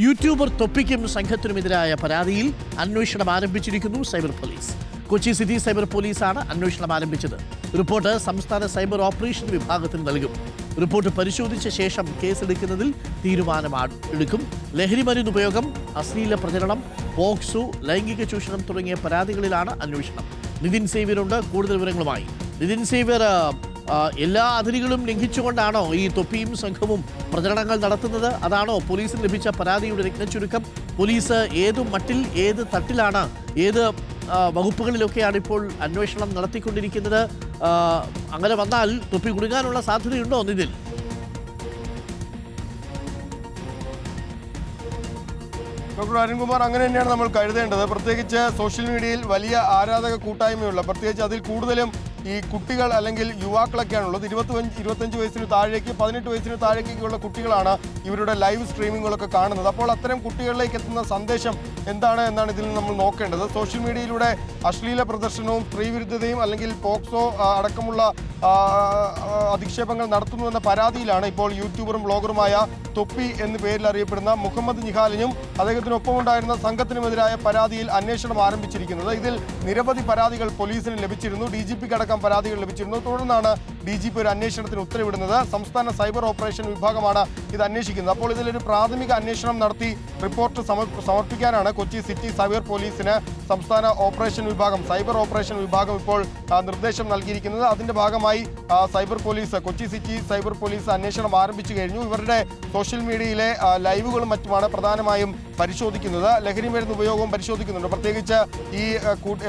YouTuber തൊപ്പിക്കും സംഘത്തിനുമെതിരായ പരാതിയിൽ അന്വേഷണം ആരംഭിച്ചിരിക്കുന്നു cyber police. Kochi city cyber പോലീസാണ് അന്വേഷണം ആരംഭിച്ചത്. റിപ്പോർട്ട് സംസ്ഥാന സൈബർ ഓപ്പറേഷൻ വിഭാഗത്തിന് നൽകും. റിപ്പോർട്ട് പരിശോധിച്ച ശേഷം കേസെടുക്കുന്നതിൽ തീരുമാനമെടുക്കും. ലഹരിമരുന്ന് ഉപയോഗം, അശ്ലീല പ്രചരണം, പോക്സോ, ലൈംഗിക ചൂഷണം തുടങ്ങിയ പരാതികളിലാണ് അന്വേഷണം. നിതിൻ സേവ്യറുണ്ട് കൂടുതൽ വിവരങ്ങളുമായി. നിതിൻ സേവ്യർ, എല്ലാ അതിരുകളും ലംഘിച്ചുകൊണ്ടാണോ ഈ തൊപ്പിയും സംഘവും പ്രചരണങ്ങൾ നടത്തുന്നത്? അതാണോ പോലീസിന് ലഭിച്ച പരാതിയുടെ രത്നച്ചുരുക്കം? പോലീസ് ഏതു മട്ടിൽ, ഏത് തട്ടിലാണ്, ഏത് വകുപ്പുകളിലൊക്കെയാണ് ഇപ്പോൾ അന്വേഷണം നടത്തിക്കൊണ്ടിരിക്കുന്നത്? അങ്ങനെ വന്നാൽ തൊപ്പി കുടുങ്ങാനുള്ള സാധ്യതയുണ്ടോ നിതിൻ? ഡോക്ടർ അരുൺകുമാർ, അങ്ങനെ തന്നെയാണ് നമ്മൾ കരുതേണ്ടത്. പ്രത്യേകിച്ച് സോഷ്യൽ മീഡിയയിൽ വലിയ ആരാധക കൂട്ടായ്മയുള്ള, പ്രത്യേകിച്ച് അതിൽ കൂടുതലും ഈ കുട്ടികൾ അല്ലെങ്കിൽ യുവാക്കളൊക്കെയാണുള്ളത്. 25 വയസ്സിന് താഴേക്ക്, 18 വയസ്സിന് താഴേക്കുള്ള കുട്ടികളാണ് ഇവരുടെ ലൈവ് സ്ട്രീമിങ്ങുകളൊക്കെ കാണുന്നത്. അപ്പോൾ അത്തരം കുട്ടികളിലേക്ക് എത്തുന്ന സന്ദേശം എന്താണ് എന്നാണ് ഇതിൽ നമ്മൾ നോക്കേണ്ടത്. സോഷ്യൽ മീഡിയയിലൂടെ അശ്ലീല പ്രദർശനവും സ്ത്രീവിരുദ്ധതയും അല്ലെങ്കിൽ പോക്സോ അടക്കമുള്ള അധിക്ഷേപങ്ങൾ നടത്തുന്നുവെന്ന പരാതിയിലാണ് ഇപ്പോൾ യൂട്യൂബറും ബ്ലോഗറുമായ തൊപ്പി എന്ന പേരിൽ അറിയപ്പെടുന്ന മുഹമ്മദ് നിഹാലിനും അദ്ദേഹത്തിനൊപ്പമുണ്ടായിരുന്ന സംഘത്തിനുമെതിരായ പരാതിയിൽ അന്വേഷണം ആരംഭിച്ചിരിക്കുന്നത്. ഇതിൽ നിരവധി പരാതികൾ പോലീസിന് ലഭിച്ചിരുന്നു. DGPക്ക് അടക്കം പരാതികൾ ലഭിച്ചിരുന്നു. തുടർന്നാണ് DGP ഒരു അന്വേഷണത്തിന് ഉത്തരവിടുന്നത്. സംസ്ഥാന സൈബർ ഓപ്പറേഷൻ വിഭാഗമാണ് ഇത് അന്വേഷിക്കുന്നത്. അപ്പോൾ ഇതിലൊരു പ്രാഥമിക അന്വേഷണം നടത്തി റിപ്പോർട്ട് സമർപ്പിക്കാനാണ് കൊച്ചി സിറ്റി സൈബർ പോലീസിന് സംസ്ഥാന ഓപ്പറേഷൻ വിഭാഗം, സൈബർ ഓപ്പറേഷൻ വിഭാഗം ഇപ്പോൾ നിർദ്ദേശം നൽകിയിരിക്കുന്നത്. അതിന്റെ ഭാഗമായി cyber police, Kochi city cyber police അന്വേഷണം ആരംഭിച്ചു കഴിഞ്ഞു. ഇവരുടെ സോഷ്യൽ മീഡിയയിലെ ലൈവുകളും മറ്റുമാണ് പ്രധാനമായും പരിശോധിക്കുന്നത്. ലഹരി മരുന്ന് ഉപയോഗവും പരിശോധിക്കുന്നുണ്ട്. പ്രത്യേകിച്ച് ഈ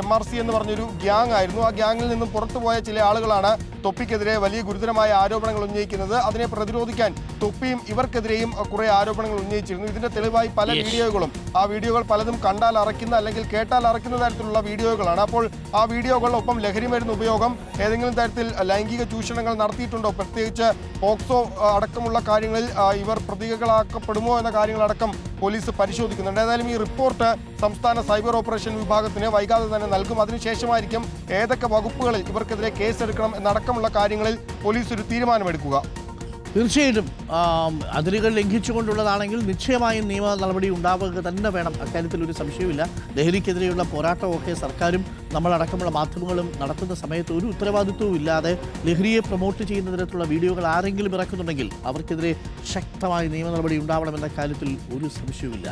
MRC എന്ന് പറഞ്ഞൊരു ഗ്യാങ് ആയിരുന്നു. ആ ഗ്യാങ്ങിൽ നിന്നും പുറത്തുപോയ ചില ആളുകളാണ് തൊപ്പിക്കെതിരെ വലിയ ഗുരുതരമായ ആരോപണങ്ങൾ ഉന്നയിക്കുന്നത്. അതിനെ പ്രതിരോധിക്കാൻ തൊപ്പിയും ഇവർക്കെതിരെയും കുറെ ആരോപണങ്ങൾ ഉന്നയിച്ചിരുന്നു. ഇതിന്റെ തെളിവായി പല വീഡിയോകളും, ആ വീഡിയോകൾ പലതും കണ്ടാൽ അറയ്ക്കുന്ന അല്ലെങ്കിൽ കേട്ടാൽ അറയ്ക്കുന്ന തരത്തിലുള്ള വീഡിയോകളാണ്. അപ്പോൾ ആ വീഡിയോകളൊപ്പം ലഹരി മരുന്ന് ഉപയോഗം, ഏതെങ്കിലും തരത്തിൽ ലൈംഗിക ചൂഷണങ്ങൾ നടത്തിയിട്ടുണ്ടോ, പ്രത്യേകിച്ച് പോക്സോ അടക്കമുള്ള കാര്യങ്ങളിൽ ഇവർ പ്രതികളാക്കപ്പെടുമോ എന്ന കാര്യങ്ങളടക്കം പോലീസ് പരിശോധിക്കുന്നുണ്ട്. ഏതായാലും ഈ റിപ്പോർട്ട് സംസ്ഥാന സൈബർ ഓപ്പറേഷൻ വിഭാഗത്തിന് വൈകാതെ തന്നെ നൽകും. അതിനുശേഷമായിരിക്കും ഏതൊക്കെ വകുപ്പുകളിൽ ഇവർക്കെതിരെ കേസെടുക്കണം എന്നടക്കമുള്ള കാര്യങ്ങളിൽ പോലീസ് ഒരു തീരുമാനമെടുക്കുക. തീർച്ചയായിട്ടും അതിരുകൾ ലംഘിച്ചുകൊണ്ടുള്ളതാണെങ്കിൽ നിശ്ചയമായും നിയമ നടപടി ഉണ്ടാവുക തന്നെ വേണം. അക്കാര്യത്തിൽ ഒരു സംശയവുമില്ല. ലഹരിക്കെതിരെയുള്ള പോരാട്ടമൊക്കെ സർക്കാരും നമ്മളടക്കമുള്ള മാധ്യമങ്ങളും നടത്തുന്ന സമയത്ത് ഒരു ഉത്തരവാദിത്വവും ഇല്ലാതെ ലഹരിയെ പ്രൊമോട്ട് ചെയ്യുന്ന തരത്തിലുള്ള വീഡിയോകൾ ആരെങ്കിലും ഇറക്കുന്നുണ്ടെങ്കിൽ അവർക്കെതിരെ ശക്തമായ നിയമ നടപടി ഉണ്ടാവണമെന്ന കാര്യത്തിൽ ഒരു സംശയവുമില്ല.